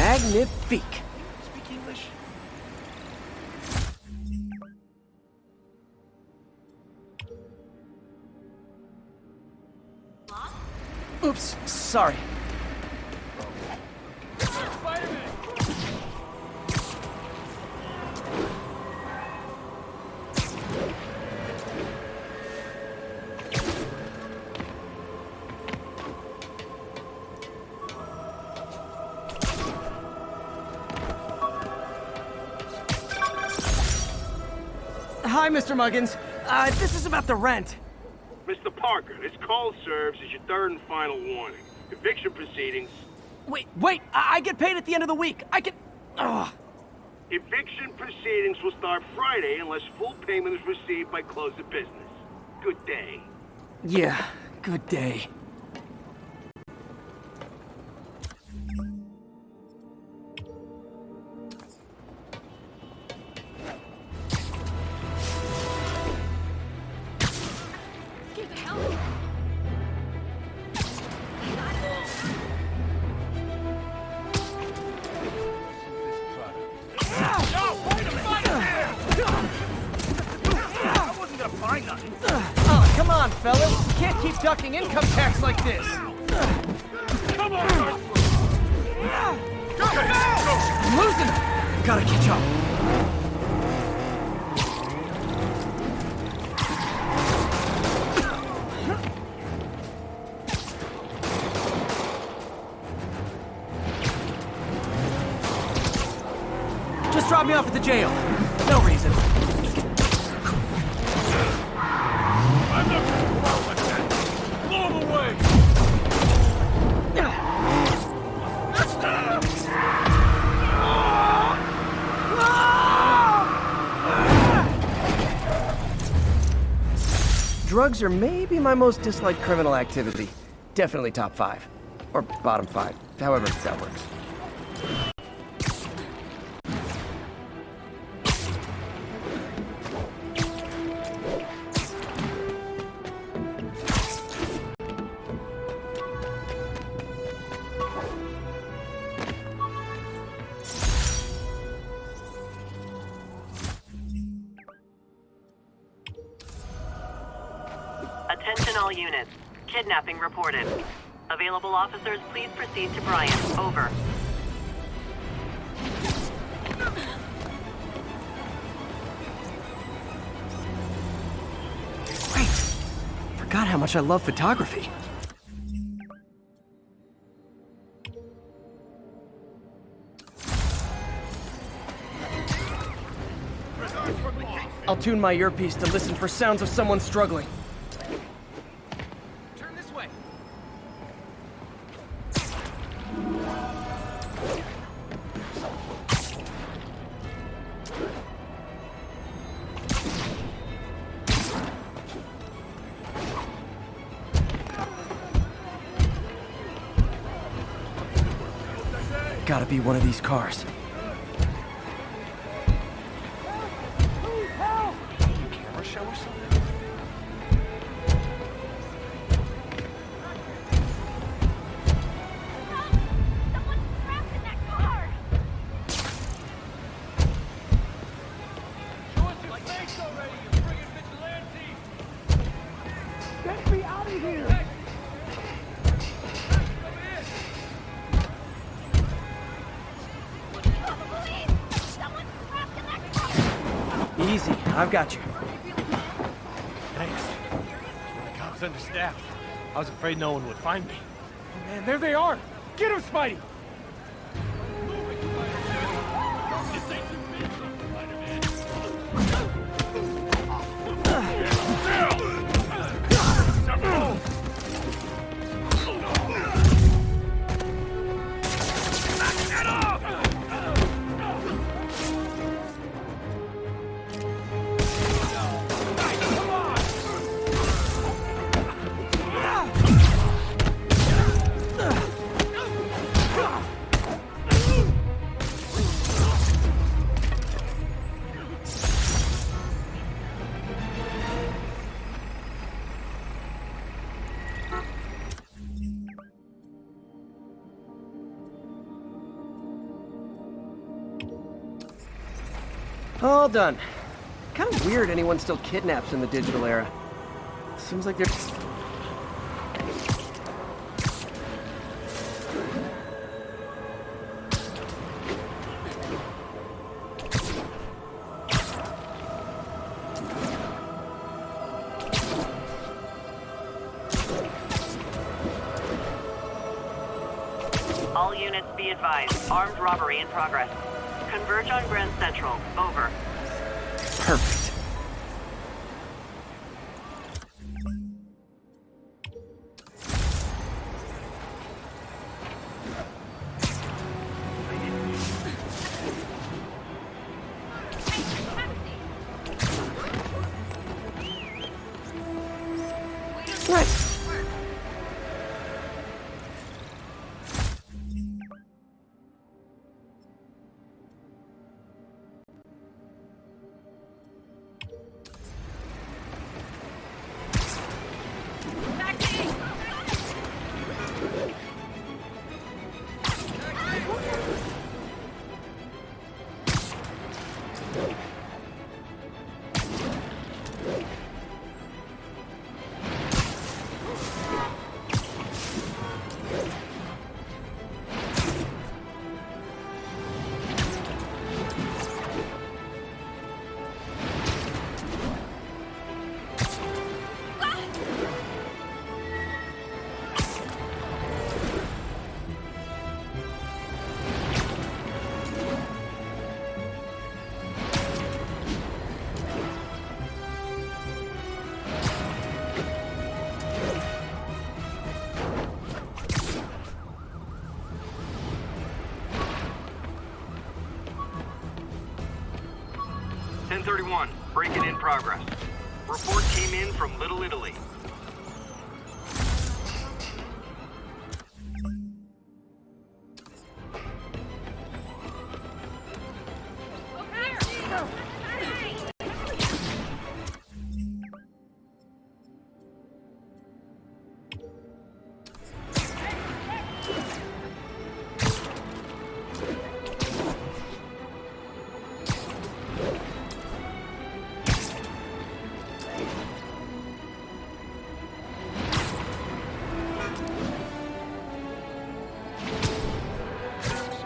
Magnifique. Speak English? Oops, sorry. Hi, Mr. Muggins. This is about the rent. Mr. Parker, this call serves as your third and final warning. Eviction proceedings... Wait! I get paid at the end of the week. I can... Ugh. Eviction proceedings will start Friday unless full payment is received by close of business. Good day. Yeah, good day. Oh, come on, fellas. You can't keep ducking income tax like this. Come on! I'm losing it. Gotta catch up. Just drop me off at the jail. No reason. I'm not gonna go out like that! Blow him away! Drugs are maybe my most disliked criminal activity. Definitely top 5. Or bottom 5. However that works. Attention all units. Kidnapping reported. Available officers, please proceed to Bryant. Over. Wait! Forgot how much I love photography. I'll tune my earpiece to listen for sounds of someone struggling. Turn this way. Gotta be one of these cars. Camera show or something? Someone's trapped in that car! Show us your face already, you friggin' vigilante! Get me out of here! Hey. Someone's trapped in that car! Easy, I've got you. Thanks. The cops understaffed. I was afraid no one would find me. Oh man, there they are! Get him, Spidey! All done. Kind of weird anyone still kidnaps in the digital era. Seems like they're... All units be advised. Armed robbery in progress. Converge on Grand Central. Over. Perfect. Nice. Break-in in progress. Report came in from Little Italy.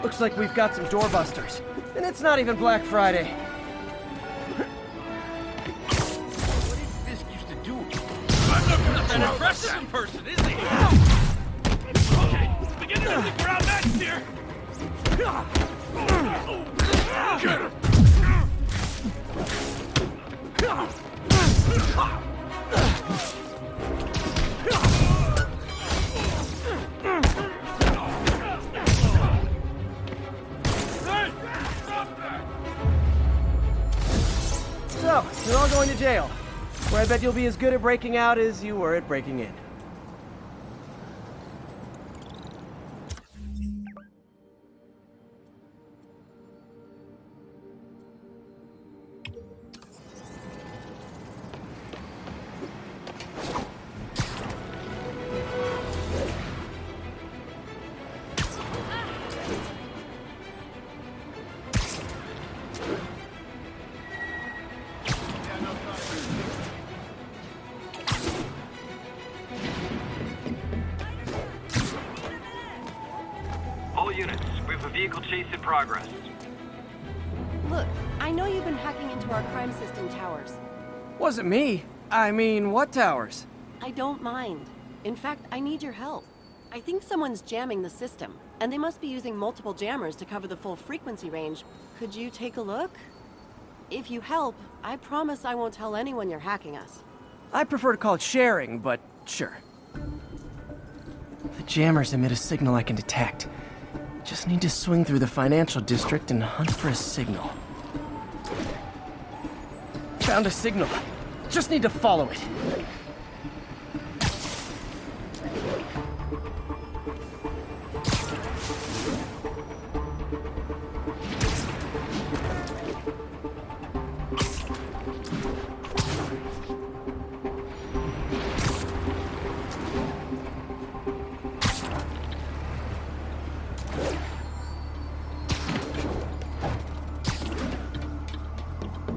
Looks like we've got some doorbusters. And it's not even Black Friday. What is Fisk used to do? I'm not that impressive in person, is he? Okay, beginning to think we're outmatched here. Get him! So, you're all going to jail, where I bet you'll be as good at breaking out as you were at breaking in. All units, we have a vehicle chase in progress. Look, I know you've been hacking into our crime system towers. Wasn't me. I mean, what towers? I don't mind. In fact, I need your help. I think someone's jamming the system, and they must be using multiple jammers to cover the full frequency range. Could you take a look? If you help, I promise I won't tell anyone you're hacking us. I prefer to call it sharing, but sure. The jammers emit a signal I can detect. Just need to swing through the financial district and hunt for a signal. Found a signal. Just need to follow it.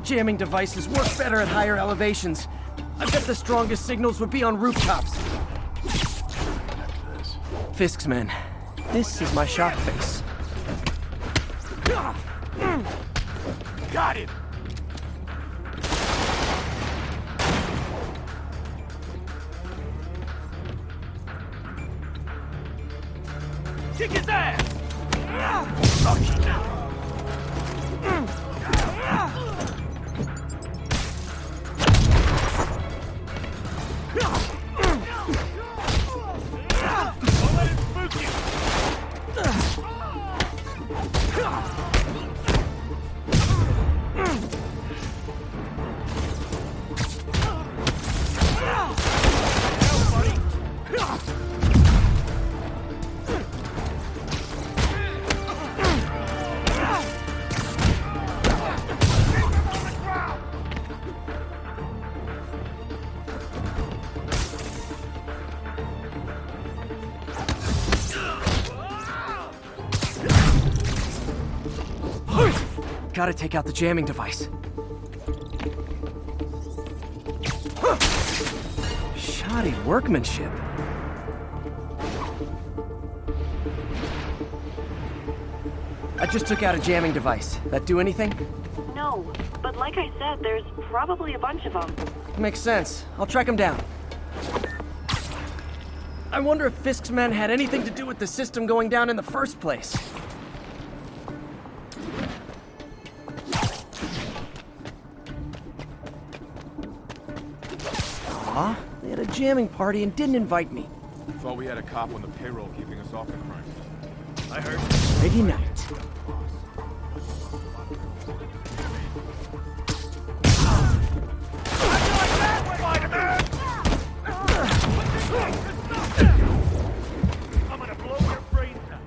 jamming devices work better at higher elevations. I bet the strongest signals would be on rooftops. Fisk's men. This is my shock face. Got him! Kick his ass! Gotta take out the jamming device. Shoddy workmanship. I just took out a jamming device. That do anything? No, but like I said, there's probably a bunch of them. Makes sense. I'll track him down. I wonder if Fisk's men had anything to do with the system going down in the first place. Aw, they had a jamming party and didn't invite me. Thought we had a cop on the payroll keeping us off the crime system. I heard. Ready night. I'm gonna blow your brains out.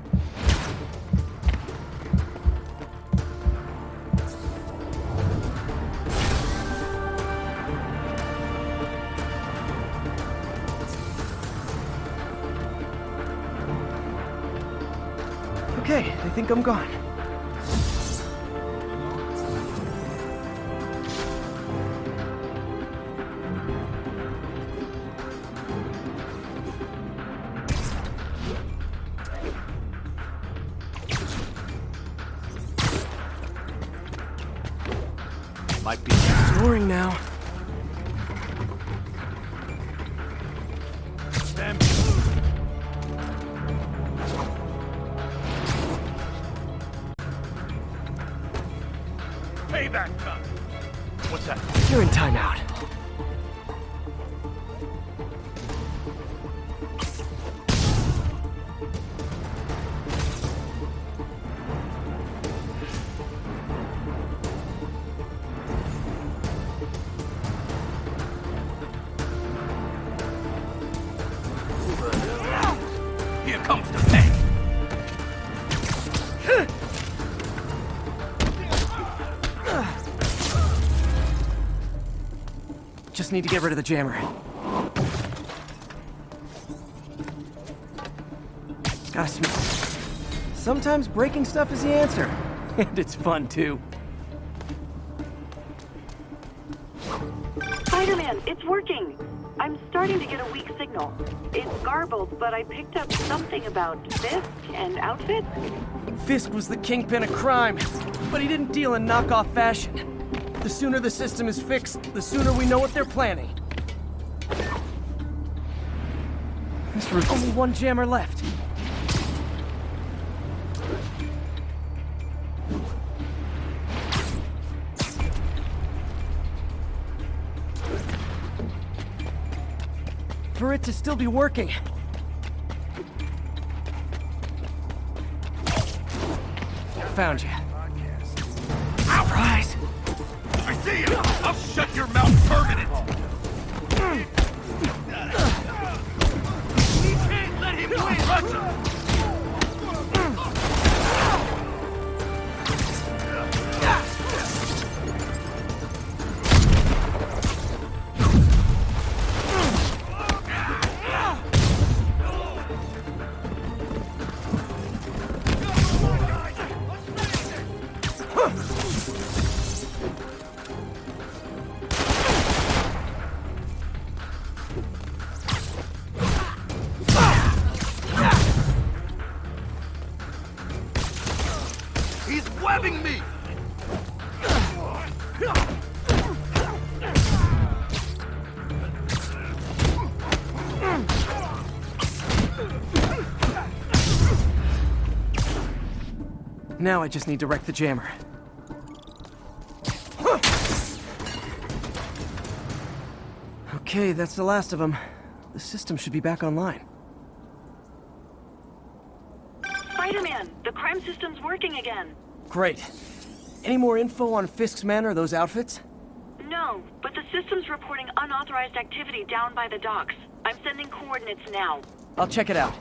Okay, I think I'm gone. Might be. Snoring now. Damn. Payback time. What's that? You're in timeout. Here comes the pay. Just need to get rid of the jammer. Gotta smell. Sometimes breaking stuff is the answer. And it's fun, too. Spider-Man, it's working! I'm starting to get a weak signal. It's garbled, but I picked up something about Fisk and outfits. Fisk was the kingpin of crime, but he didn't deal in knockoff fashion. The sooner the system is fixed, the sooner we know what they're planning. There's only one jammer left. For it to still be working. Found you. Surprise! I see you! I'll shut your mouth permanent! We can't let him win! Rush him! grabbing me! Now I just need to wreck the jammer. Okay, that's the last of them. The system should be back online. Spider-Man, the crime system's working again. Great. Any more info on Fisk's men or those outfits? No, but the system's reporting unauthorized activity down by the docks. I'm sending coordinates now. I'll check it out.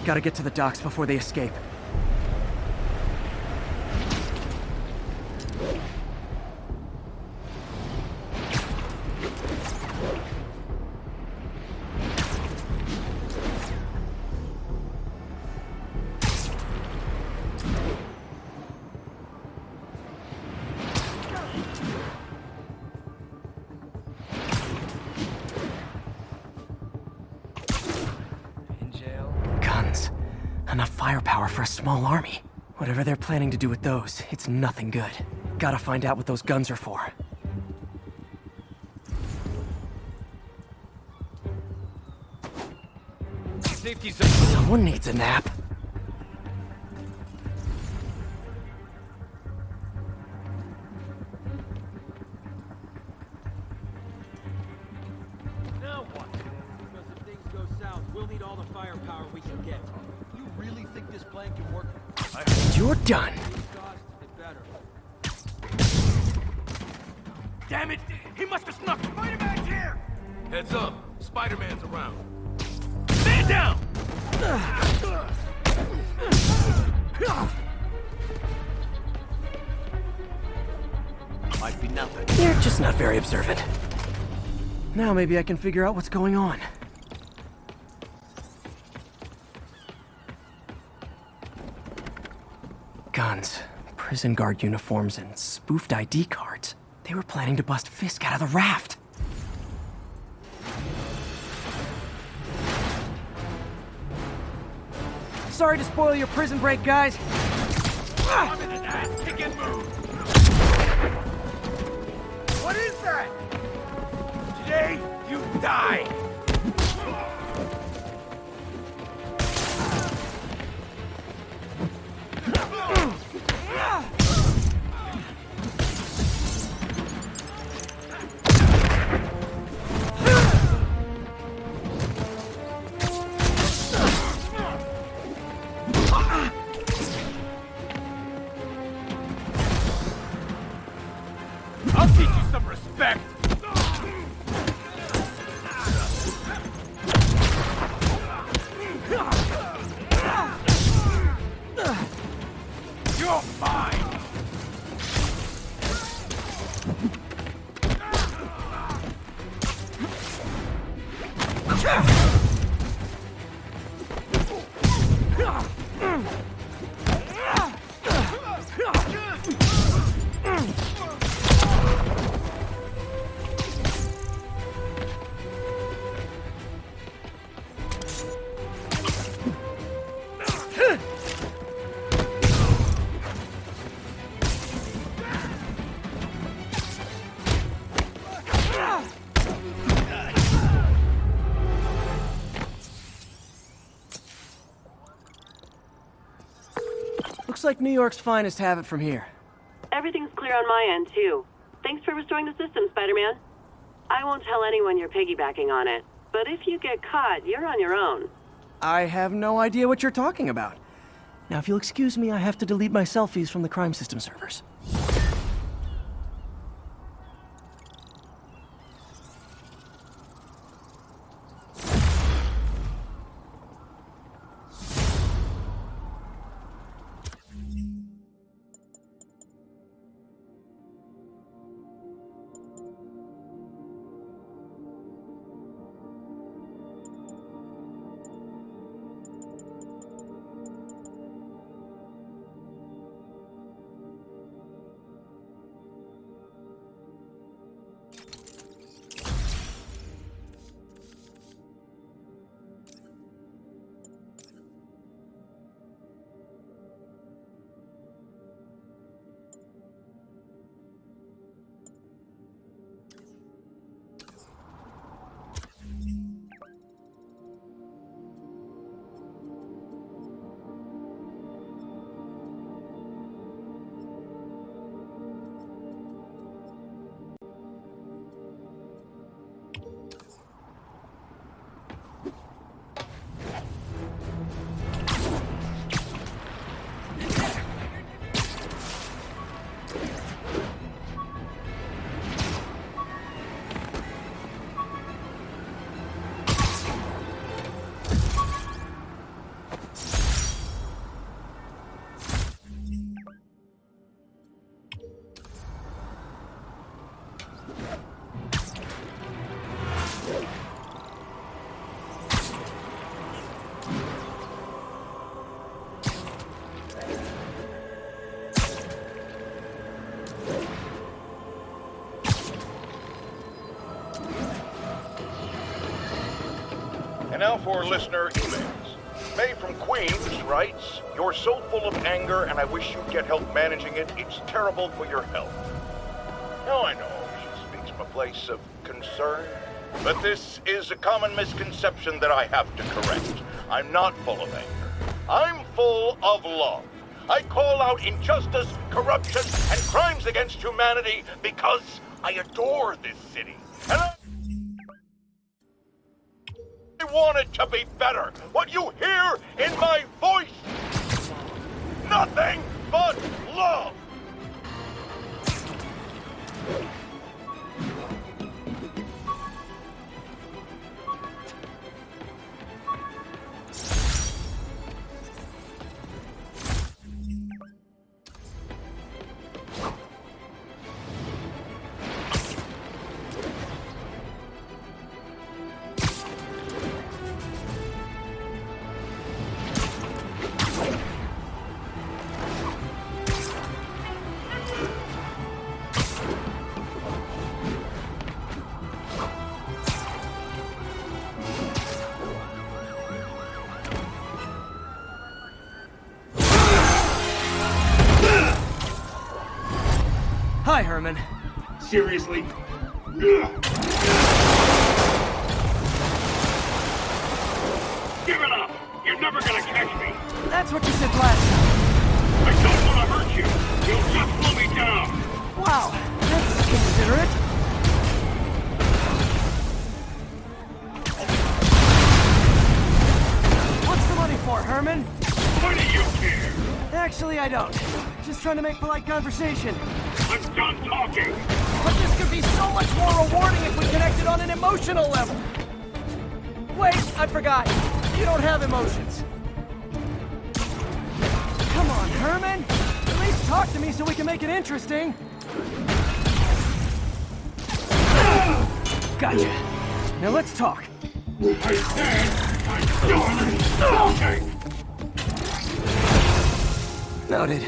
Gotta get to the docks before they escape. Guns. Enough firepower for a small army. Whatever they're planning to do with those, it's nothing good. Gotta find out what those guns are for. Safety zone. Someone needs a nap. Now what? Because if things go south, we'll need all the firepower we can get. You really think this plan can work? You're done. Cost, it better. Damn it! He must have snuck Spider-Man's here! Heads up. Spider-Man's around. Stand down! Might be nothing. You're just not very observant. Now maybe I can figure out what's going on. Guns, prison guard uniforms, and spoofed ID cards. They were planning to bust Fisk out of the raft. Sorry to spoil your prison break, guys. I'm in an ass-kicking mood! What is that? Today, you die! I'll teach you some respect! You're mine! Looks like New York's finest have it from here. Everything's clear on my end, too. Thanks for restoring the system, Spider-Man. I won't tell anyone you're piggybacking on it, but if you get caught, you're on your own. I have no idea what you're talking about. Now, if you'll excuse me, I have to delete my selfies from the crime system servers. now for listener emails. May from Queens writes, "You're so full of anger and I wish you'd get help managing it. It's terrible for your health." Now I know she speaks from a place of concern, but this is a common misconception that I have to correct. I'm not full of anger. I'm full of love. I call out injustice, corruption, and crimes against humanity because I adore this city. And I want it to be better. What you hear in my voice, nothing but love. Hi, Herman. Seriously? Give it up! You're never gonna catch me! That's what you said last time. I don't want to hurt you! You'll just slow me down! Wow, that's considerate. What's the money for, Herman? Why do you care? Actually, I don't. Just trying to make polite conversation. I'm done talking! But this could be so much more rewarding if we connected on an emotional level. Wait, I forgot. You don't have emotions. Come on, Herman. At least talk to me so we can make it interesting. Gotcha. Now let's talk. I said I'm done talking! Noted.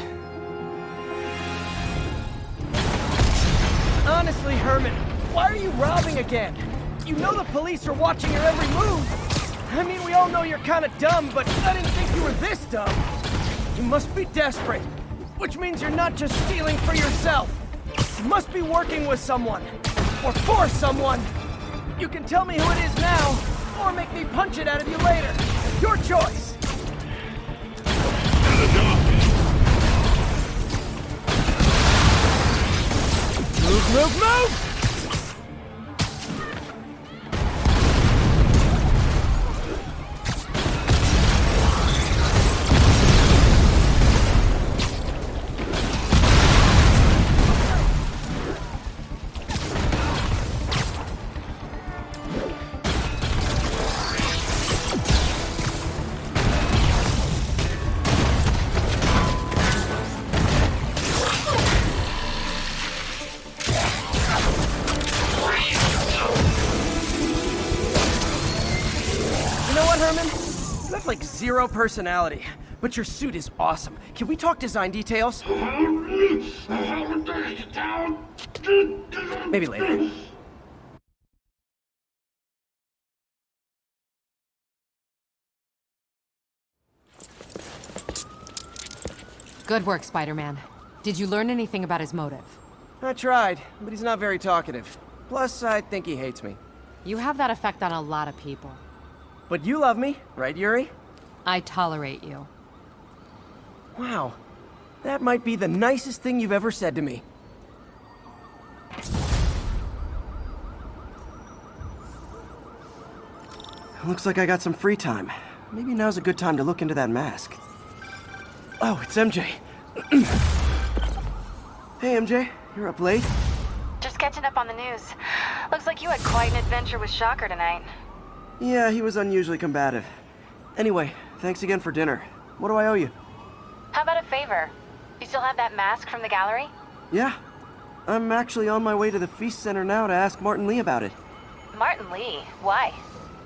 Honestly, Herman, why are you robbing again? You know the police are watching your every move. I mean, we all know you're kind of dumb, but I didn't think you were this dumb. You must be desperate, which means you're not just stealing for yourself. You must be working with someone, or for someone. You can tell me who it is now, or make me punch it out of you later. Your choice. Move, move! Herman? You have like zero personality, but your suit is awesome. Can we talk design details? Maybe later. Good work, Spider-Man. Did you learn anything about his motive? I tried, but he's not very talkative. Plus, I think he hates me. You have that effect on a lot of people. But you love me, right, Yuri? I tolerate you. Wow. That might be the nicest thing you've ever said to me. Looks like I got some free time. Maybe now's a good time to look into that mask. Oh, it's MJ. Hey, MJ. You're up late? Just catching up on the news. Looks like you had quite an adventure with Shocker tonight. Yeah, he was unusually combative. Anyway, thanks again for dinner. What do I owe you? How about a favor? You still have that mask from the gallery? Yeah. I'm actually on my way to the Feast Center now to ask Martin Lee about it. Martin Lee? Why?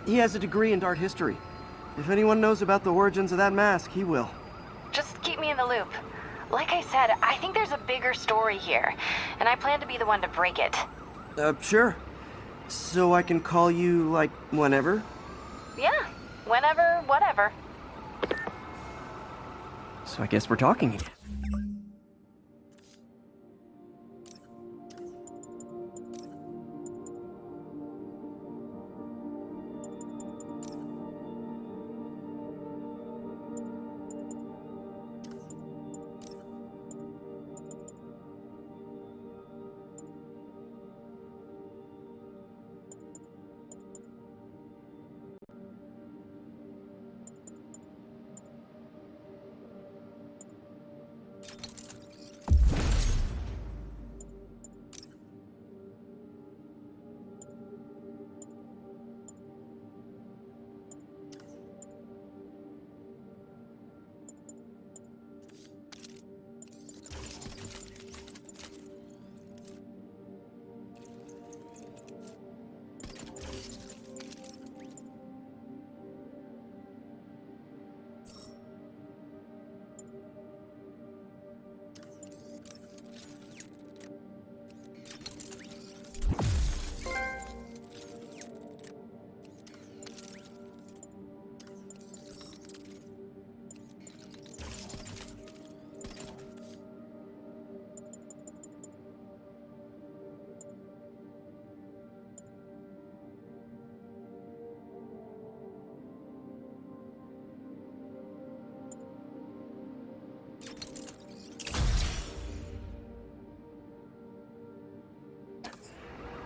He has a degree in art history. If anyone knows about the origins of that mask, he will. Just keep me in the loop. Like I said, I think there's a bigger story here, and I plan to be the one to break it. Sure. So I can call you, like, whenever? Yeah, Whenever, whatever. So I guess we're talking again.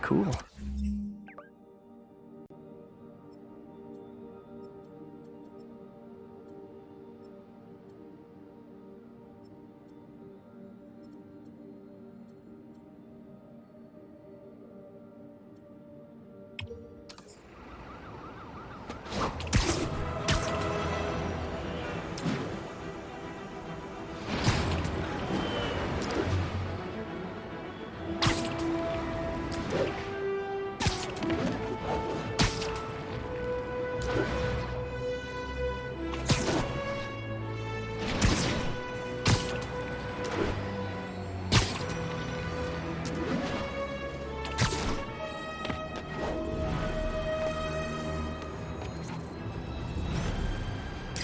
Cool.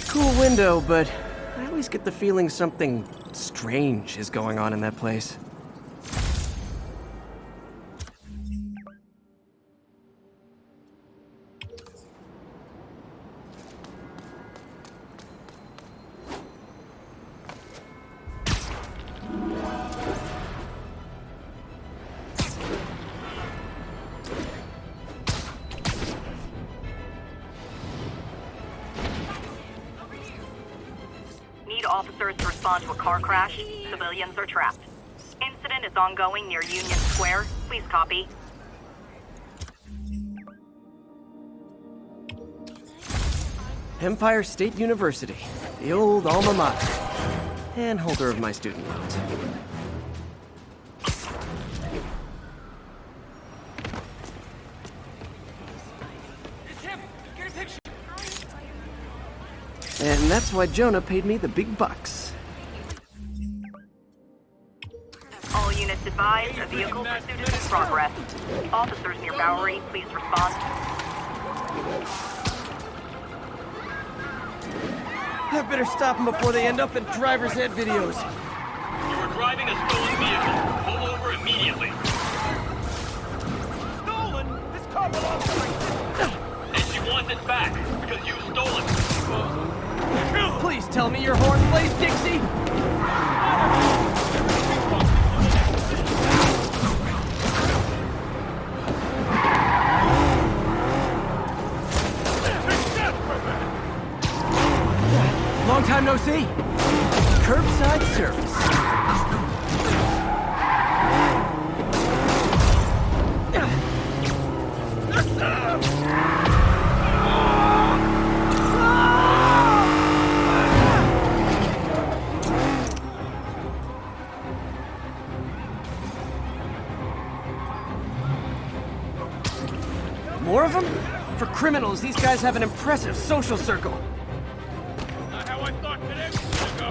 Cool window, but I always get the feeling something strange is going on in that place. Officers to respond to a car crash. Civilians are trapped. Incident is ongoing near Union Square. Please copy. Empire State University, the old alma mater, and holder of my student loans. It's him! Get a picture! And that's why Jonah paid me the big bucks. All units advised, a vehicle pursuit is in progress. Officers near Bowery, please respond. I better stop them before they end up in driver's ed videos. You were driving a stolen vehicle. Pull over immediately. Stolen? This car belongs to my sister. And she wants it back, because you stole it. Please tell me your horn plays Dixie. Long time no see. Curbside service. More of them? For criminals, these guys have an impressive social circle. Not how I thought today was gonna go.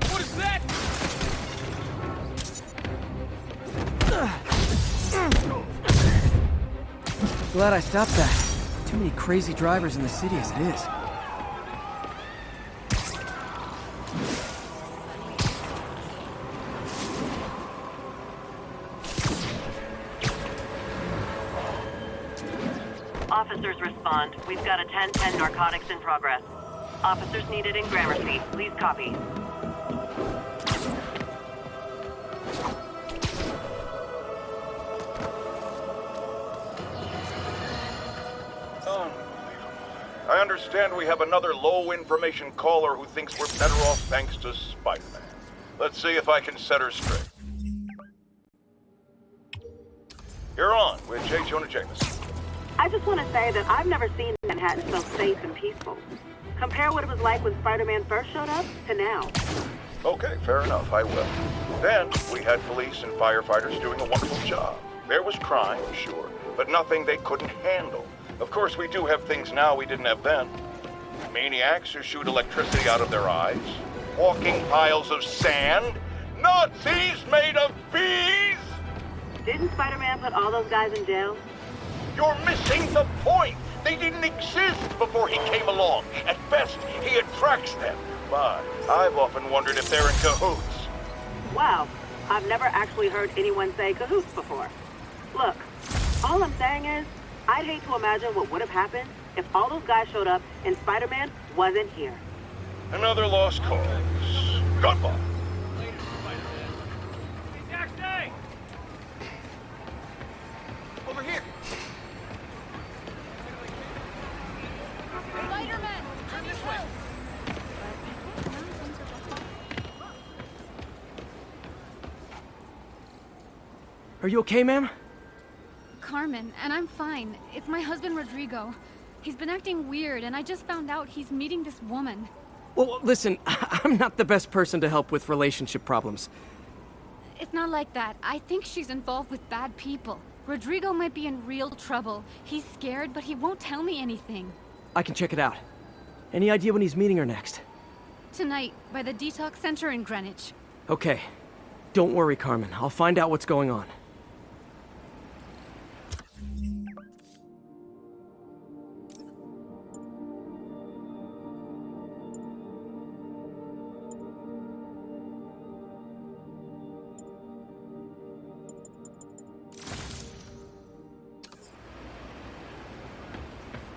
What is that? Glad I stopped that. Too many crazy drivers in the city as it is. Officers respond. We've got a 10-10 narcotics in progress. Officers needed in Gramercy. Please copy. I understand we have another low-information caller who thinks we're better off thanks to Spider-Man. Let's see if I can set her straight. You're on with J. Jonah Jameson. I just want to say that I've never seen Manhattan so safe and peaceful. Compare what it was like when Spider-Man first showed up to now. Okay, fair enough, I will. Then, we had police and firefighters doing a wonderful job. There was crime, sure, but nothing they couldn't handle. Of course, we do have things now we didn't have then. Maniacs who shoot electricity out of their eyes, walking piles of sand, Nazis made of bees! Didn't Spider-Man put all those guys in jail? You're missing the point! They didn't exist before he came along. At best, he attracts them. But I've often wondered if they're in cahoots. Wow, I've never actually heard anyone say cahoots before. Look, all I'm saying is, I'd hate to imagine what would have happened if all those guys showed up and Spider-Man wasn't here. Another lost cause. Goodbye. Later, Spider-Man. Hey, taxi! Over here. Spider-Man! Turn this way. Are you okay, ma'am? Carmen, and I'm fine. It's my husband, Rodrigo. He's been acting weird, and I just found out he's meeting this woman. Well, listen, I'm not the best person to help with relationship problems. It's not like that. I think she's involved with bad people. Rodrigo might be in real trouble. He's scared, but he won't tell me anything. I can check it out. Any idea when he's meeting her next? Tonight, by the detox center in Greenwich. Okay. Don't worry, Carmen. I'll find out what's going on.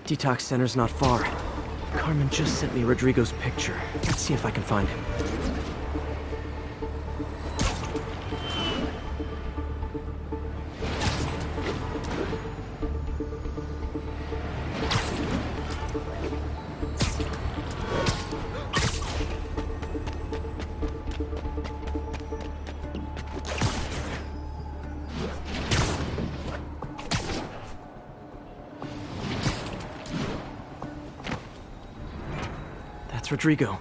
Detox center's not far. Carmen just sent me Rodrigo's picture. Let's see if I can find him. That's Rodrigo.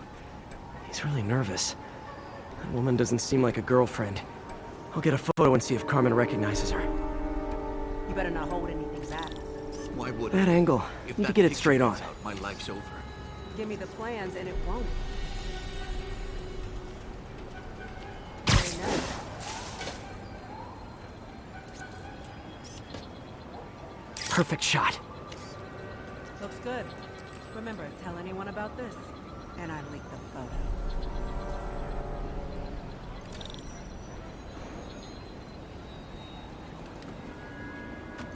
He's really nervous. That woman doesn't seem like a girlfriend. I'll get a photo and see if Carmen recognizes her. You better not hold anything back. Why would Bad angle. Need to get it straight on. My life's over. Give me the plans and it won't. Perfect shot. Looks good. Remember, tell anyone about this. And I leaked the photo.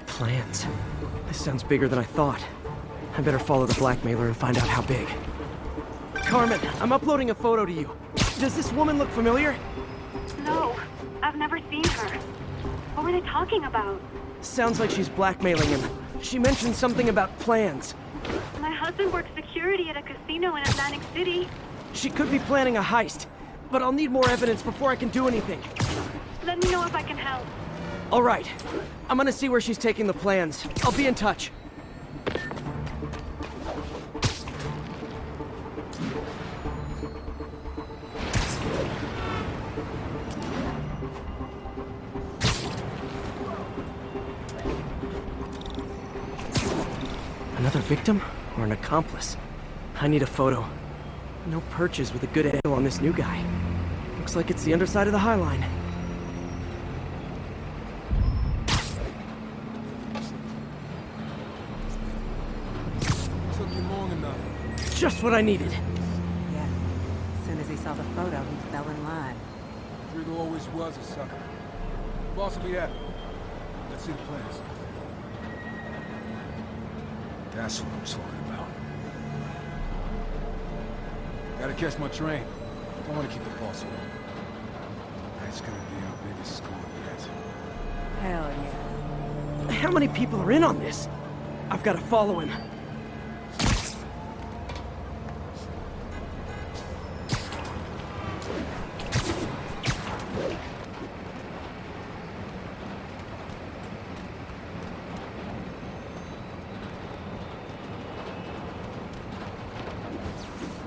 Plans. This sounds bigger than I thought. I better follow the blackmailer and find out how big. Carmen, I'm uploading a photo to you. Does this woman look familiar? No, I've never seen her. What were they talking about? Sounds like she's blackmailing him. She mentioned something about plans. My husband works security at a casino in Atlantic City. She could be planning a heist, but I'll need more evidence before I can do anything. Let me know if I can help. All right. I'm gonna see where she's taking the plans. I'll be in touch. Another victim or an accomplice? I need a photo. No perches with a good angle on this new guy. Looks like it's the underside of the High Line. Just what I needed. Yeah. As soon as he saw the photo, he fell in line. Rodrigo always was a sucker. Boss will be happy. Let's see the plans. That's what I'm talking about. Gotta catch my train. Don't want to keep the boss away. That's gonna be our biggest score yet. Hell yeah. How many people are in on this? I've got to follow him.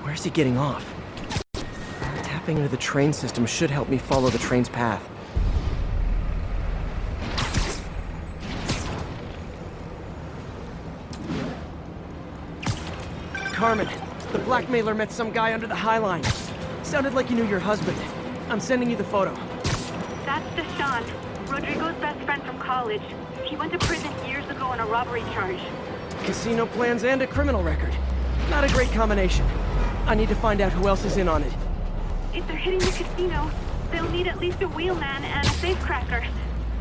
Where's he getting off? Tapping into the train system should help me follow the train's path. Carmen, the blackmailer met some guy under the High Line. Sounded like he knew your husband. I'm sending you the photo. That's Deshaun, Rodrigo's best friend from college. He went to prison years ago on a robbery charge. Casino plans and a criminal record. Not a great combination. I need to find out who else is in on it. If they're hitting the casino, they'll need at least a wheelman and a safecracker.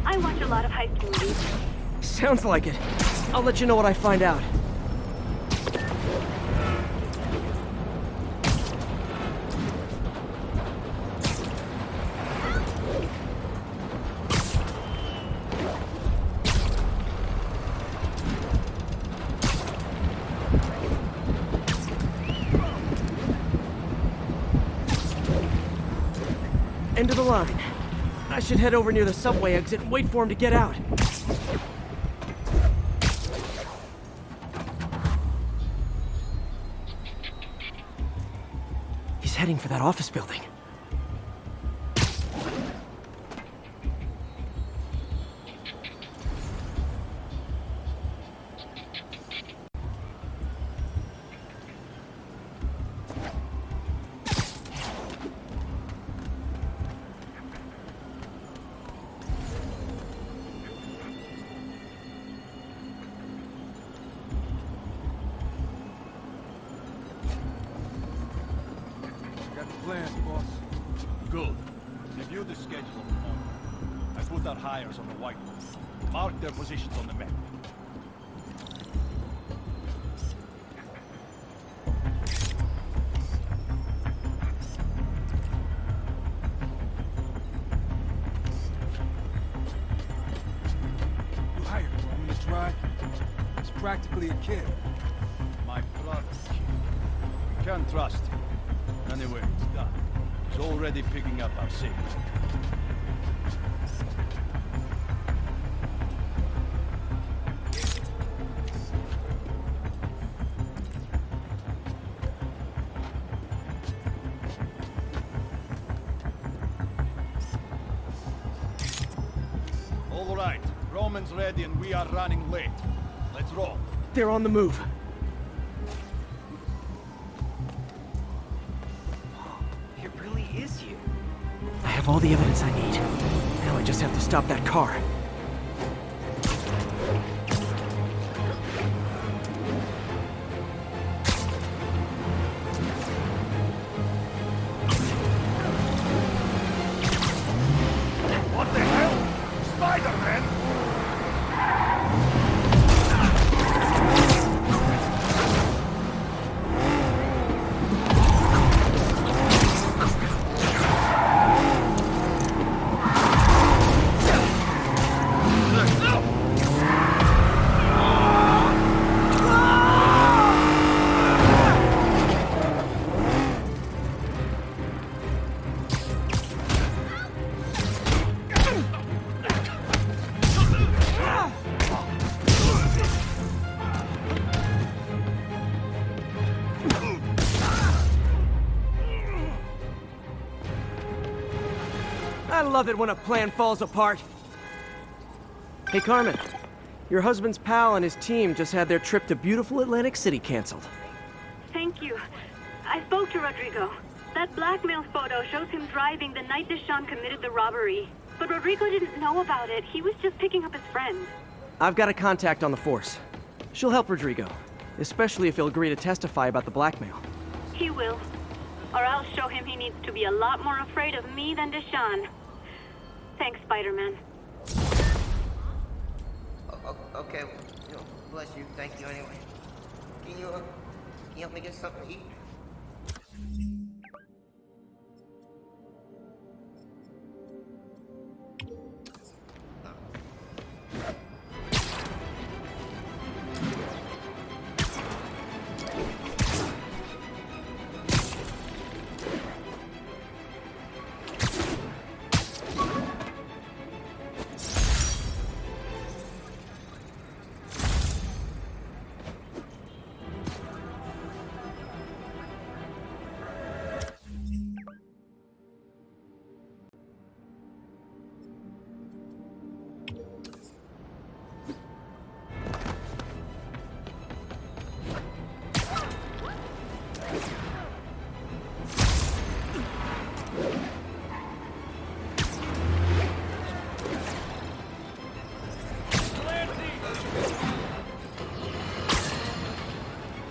I watch a lot of heist movies. Sounds like it. I'll let you know what I find out. End of the line. I should head over near the subway exit and wait for him to get out. He's heading for that office building. Plans, boss. Good. Review the schedule of the morning. I put our hires on the whiteboard. Mark their positions on the map. You hired him on this drive? He's practically a kid. My brother, kid. You can't trust him. Anyway, it's done. He's already picking up our signal. All right, Roman's ready and we are running late. Let's roll. They're on the move. It really is you. I have all the evidence I need. Now I just have to stop that car. What the hell? Spider-Man? I love it when a plan falls apart. Hey, Carmen. Your husband's pal and his team just had their trip to beautiful Atlantic City canceled. Thank you. I spoke to Rodrigo. That blackmail photo shows him driving the night Deshaun committed the robbery. But Rodrigo didn't know about it. He was just picking up his friend. I've got a contact on the force. She'll help Rodrigo. especially if he'll agree to testify about the blackmail. He will. Or I'll show him he needs to be a lot more afraid of me than Deshaun. Thanks, Spider-Man. Okay, bless you. Thank you anyway. Can you help me get something to eat?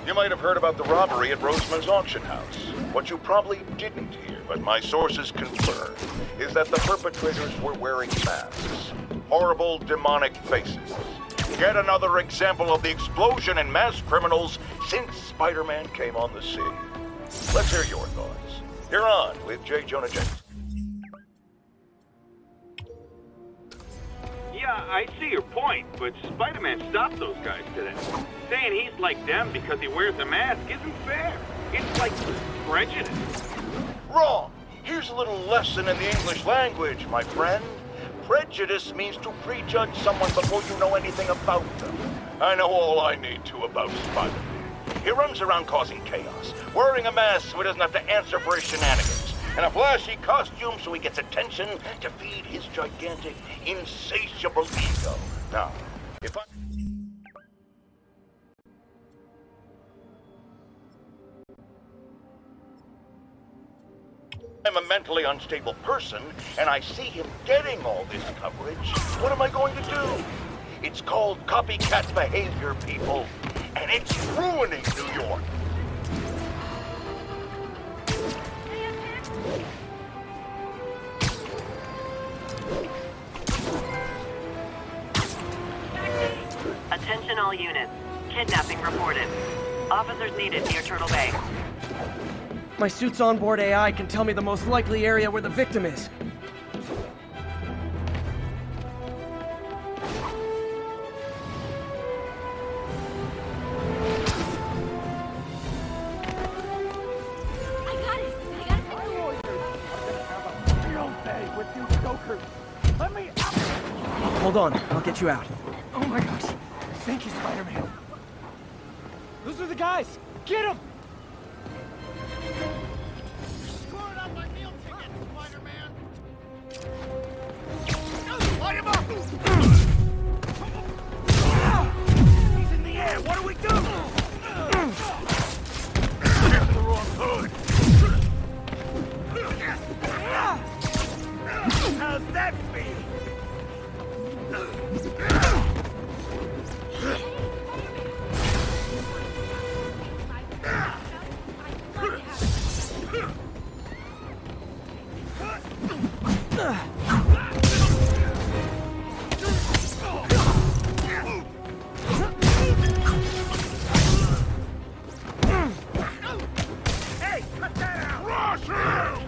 You might have heard about the robbery at Roseman's auction house. What you probably didn't hear, but my sources confirm, is that the perpetrators were wearing masks. Horrible, demonic faces. Yet another example of the explosion in mass criminals since Spider-Man came on the scene. Let's hear your thoughts. You're on with J. Jonah Jameson. Yeah, I see your point, but Spider-Man stopped those guys today. Saying he's like them because he wears a mask isn't fair. It's like prejudice. Wrong! Here's a little lesson in the English language, my friend. Prejudice means to prejudge someone before you know anything about them. I know all I need to about Spider-Man. He runs around causing chaos, wearing a mask so he doesn't have to answer for his shenanigans, and a flashy costume so he gets attention to feed his gigantic, insatiable ego. Now, if I'm a mentally unstable person, and I see him getting all this coverage, what am I going to do? It's called copycat behavior, people, and it's ruining New York. Attention all units. Kidnapping reported. Officers needed near Turtle Bay. My suit's onboard AI can tell me the most likely area where the victim is. Hold on, I'll get you out. Oh my gosh. Thank you, Spider-Man. Those are the guys. Get them! Screwing up my meal ticket, Spider-Man! Light him up! He's in the air. What do we do? Hit the wrong hood! How's that feel? Hey, cut that out! Rush him!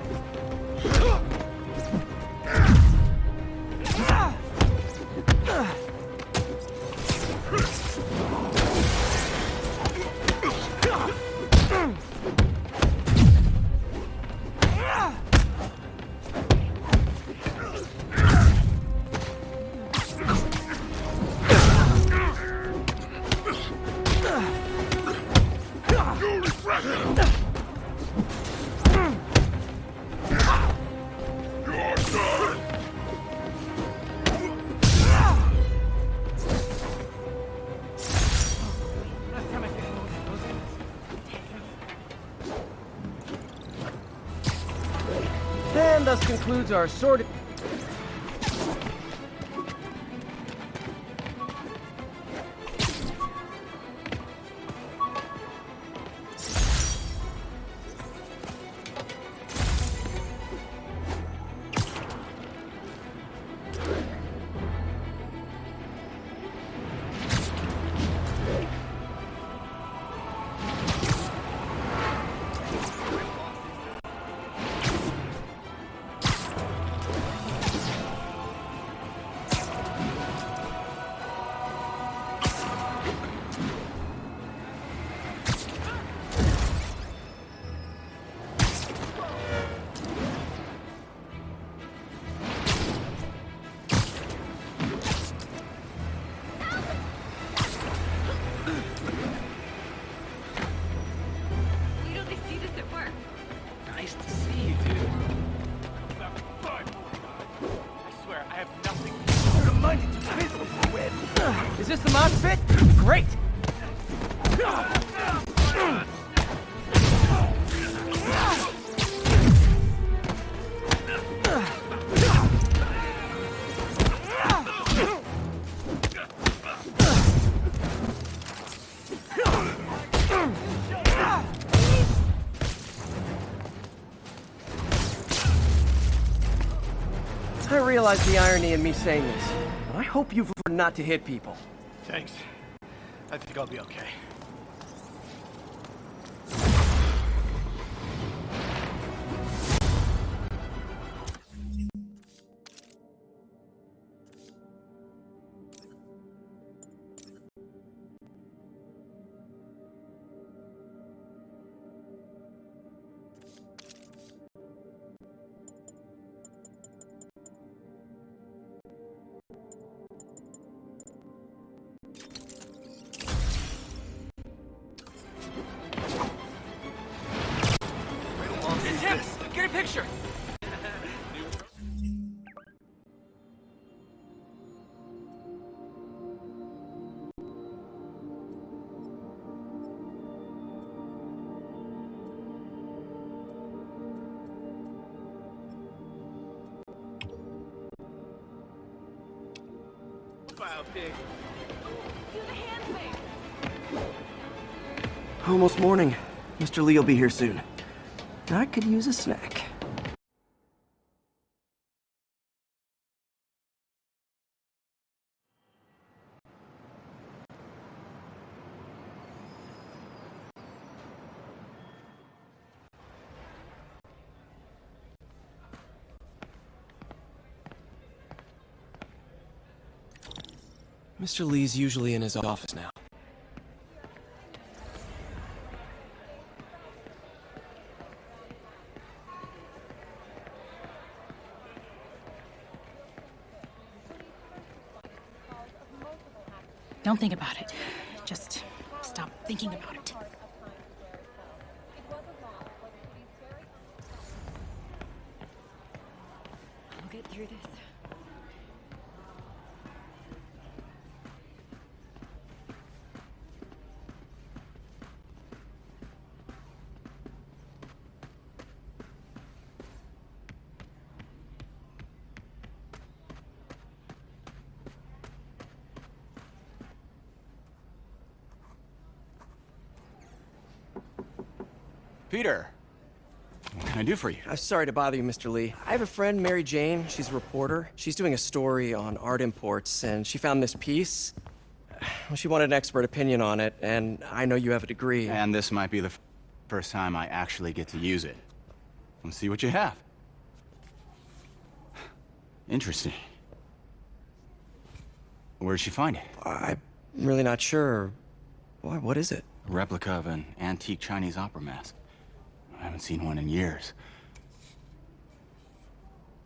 And thus concludes our sordid... mosh pit? Great! I realize the irony in me saying this, but I hope you've learned not to hit people. Thanks. I think I'll be okay. Yes, get a picture. Wow, pig. Almost morning. Mr. Lee will be here soon. I could use a snack. Mr. Lee's usually in his office now. Don't think about it. Just stop thinking about it. We'll get through this. Peter, what can I do for you? Sorry to bother you, Mr. Lee. I have a friend, Mary Jane. She's a reporter. She's doing a story on art imports, and she found this piece. Well, she wanted an expert opinion on it, and I know you have a degree. And this might be the first time I actually get to use it. Let's see what you have. Interesting. Where'd she find it? I'm really not sure. Why, what is it? A replica of an antique Chinese opera mask. I haven't seen one in years.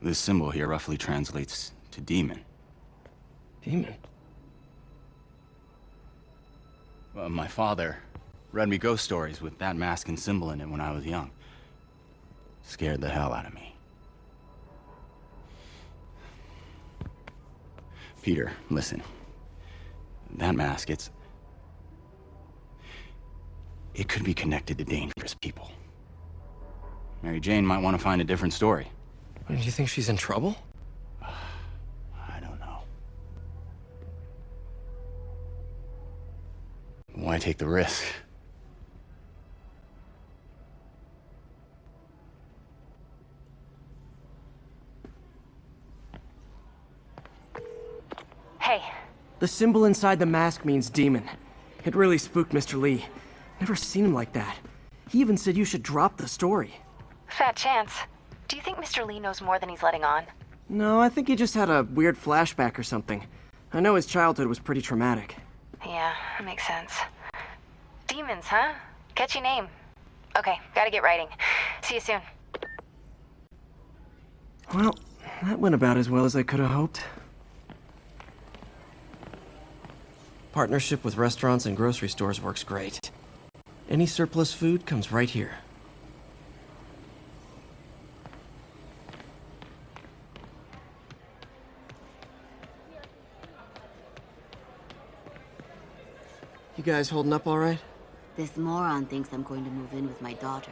This symbol here roughly translates to demon. Demon? Well, my father read me ghost stories with that mask and symbol in it when I was young. Scared the hell out of me. Peter, listen. That mask, it could be connected to dangerous people. Mary Jane might want to find a different story. Do you think she's in trouble? I don't know. Why take the risk? Hey. The symbol inside the mask means demon. It really spooked Mr. Lee. Never seen him like that. He even said you should drop the story. Fat chance. Do you think Mr. Lee knows more than he's letting on? No, I think he just had a weird flashback or something. I know his childhood was pretty traumatic. Yeah, that makes sense. Demons, huh? Catchy name. Okay, gotta get writing. See you soon. Well, that went about as well as I could have hoped. Partnership with restaurants and grocery stores works great. Any surplus food comes right here. You guys holding up all right? This moron thinks I'm going to move in with my daughter.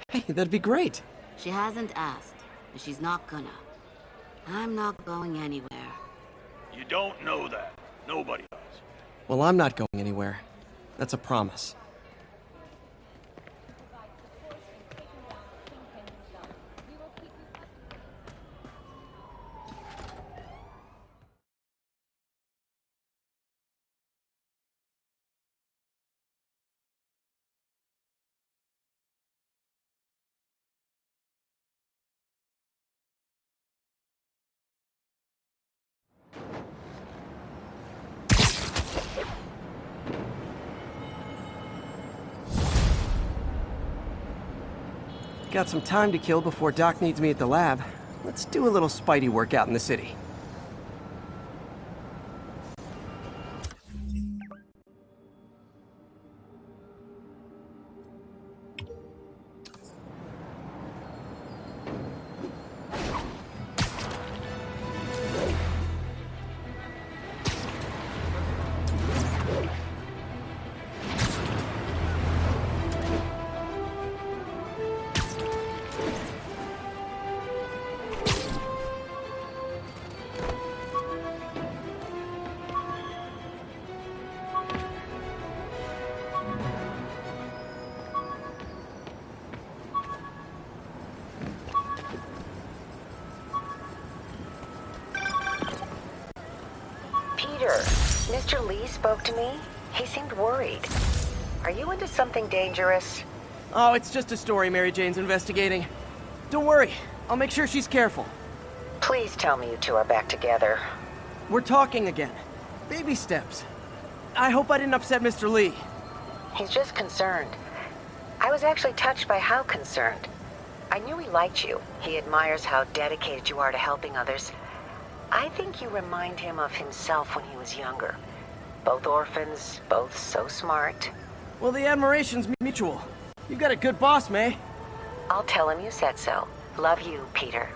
Hey, that'd be great. She hasn't asked, but she's not gonna. I'm not going anywhere. You don't know that. Nobody does. Well, I'm not going anywhere. That's a promise. Got some time to kill before Doc needs me at the lab. Let's do a little Spidey work out in the city. Peter, Mr. Lee spoke to me. He seemed worried. Are you into something dangerous? Oh, it's just a story Mary Jane's investigating. Don't worry, I'll make sure she's careful. Please tell me you two are back together. We're talking again. Baby steps. I hope I didn't upset Mr. Lee. He's just concerned. I was actually touched by how concerned. I knew he liked you. He admires how dedicated you are to helping others. I think you remind him of himself when he was younger. Both orphans, both so smart. Well, the admiration's mutual. You've got a good boss, May. I'll tell him you said so. Love you, Peter.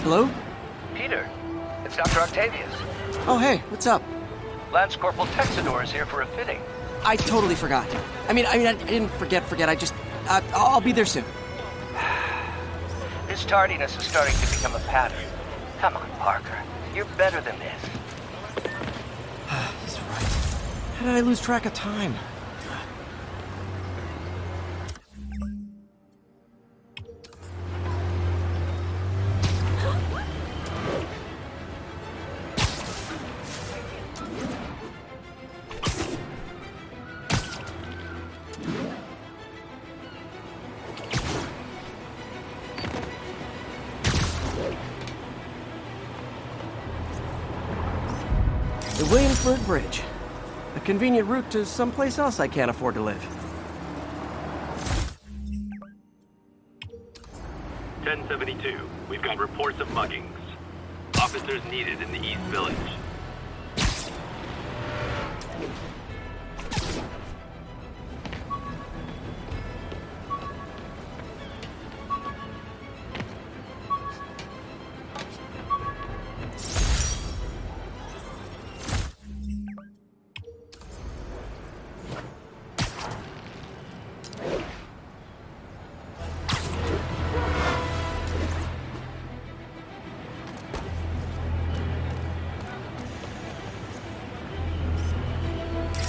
Hello? Peter, it's Dr. Octavius. Oh, hey, what's up? Lance Corporal Texador is here for a fitting. I totally forgot. I didn't forget. I just... I'll be there soon. This tardiness is starting to become a pattern. Come on, Parker. You're better than this. He's right. How did I lose track of time? The Williamsburg Bridge. A convenient route to someplace else I can't afford to live. 1072. We've got reports of muggings. Officers needed in the East Village.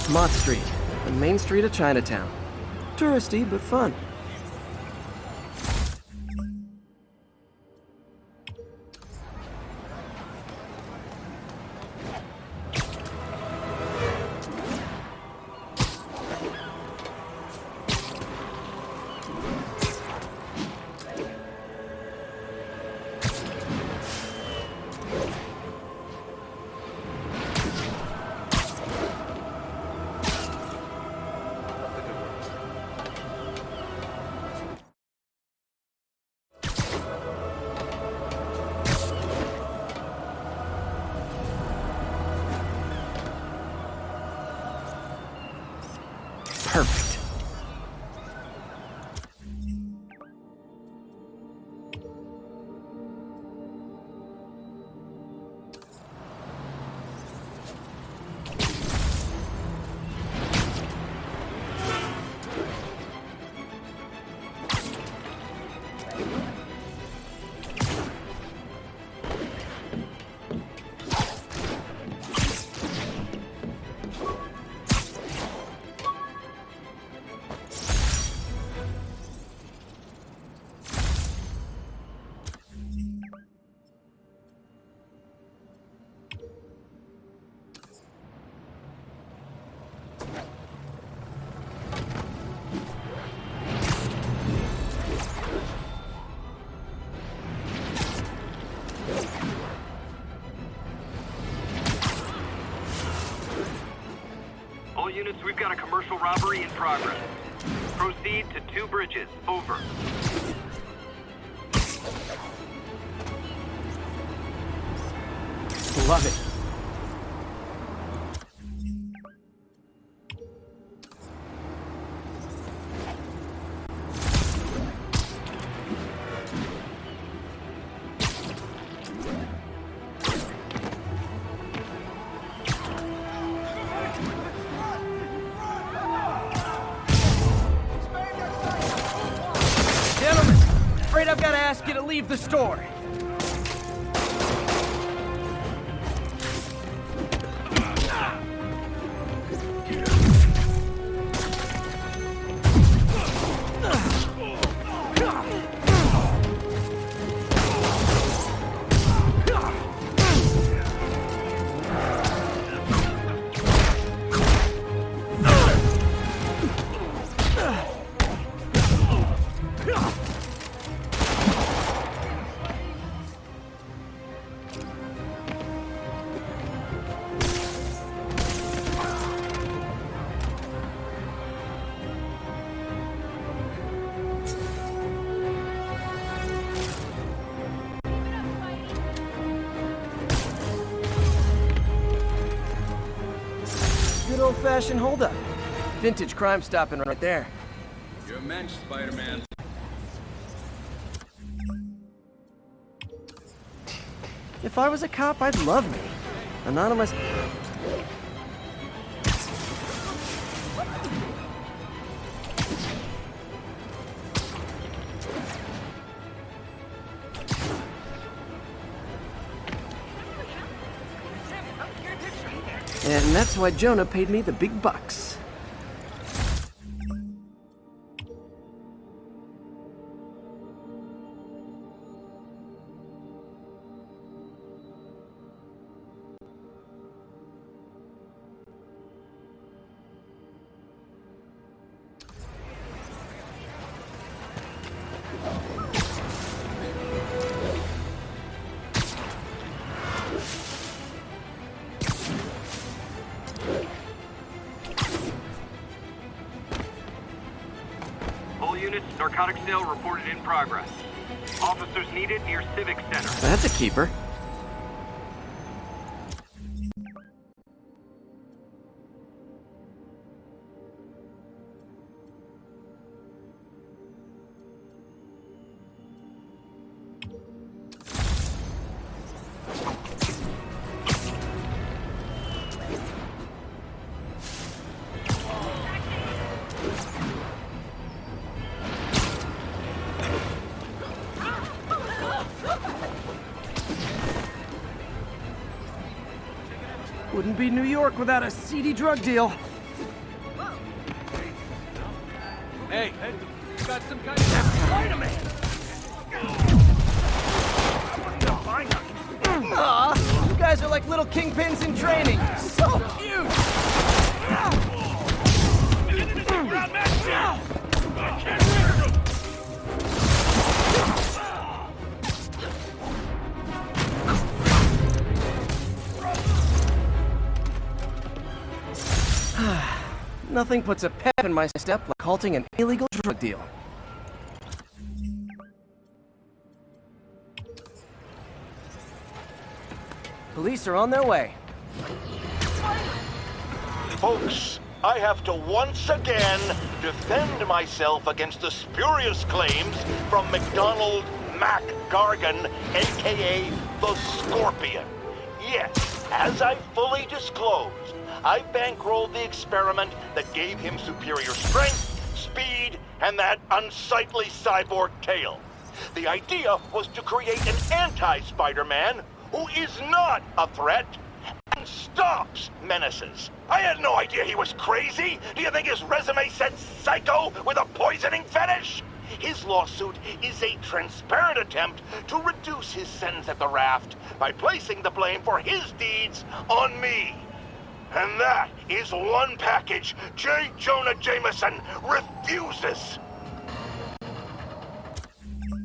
Mott Street, the main street of Chinatown. Touristy, but fun. Perfect. All units, we've got a commercial robbery in progress. Proceed to 2 bridges. Over. Love it. Gentlemen, afraid I've got to ask you to leave the store. Good old-fashioned holdup. Vintage crime stopping right there. You're a mensch, Spider-Man. If I was a cop, I'd love me. Anonymous... And that's why Jonah paid me the big bucks. All units, narcotic sale reported in progress. Officers needed near Civic Center. That's a keeper. Wouldn't be New York without a seedy drug deal. Hey, you got some kind of Spider-Man. Aw, you guys are like little kingpins in training. So cute! Beginning to think we're outmatched here. I can't win. Nothing puts a pep in my step like halting an illegal drug deal. Police are on their way. Folks, I have to once again defend myself against the spurious claims from McDonald Mac Gargan, aka the Scorpion. Yes, as I fully disclosed, I bankrolled the experiment that gave him superior strength, speed, and that unsightly cyborg tail. The idea was to create an anti-Spider-Man who is not a threat and stops menaces. I had no idea he was crazy. Do you think his resume said psycho with a poisoning fetish? His lawsuit is a transparent attempt to reduce his sentence at the raft by placing the blame for his deeds on me. And that is one package J. Jonah Jameson refuses.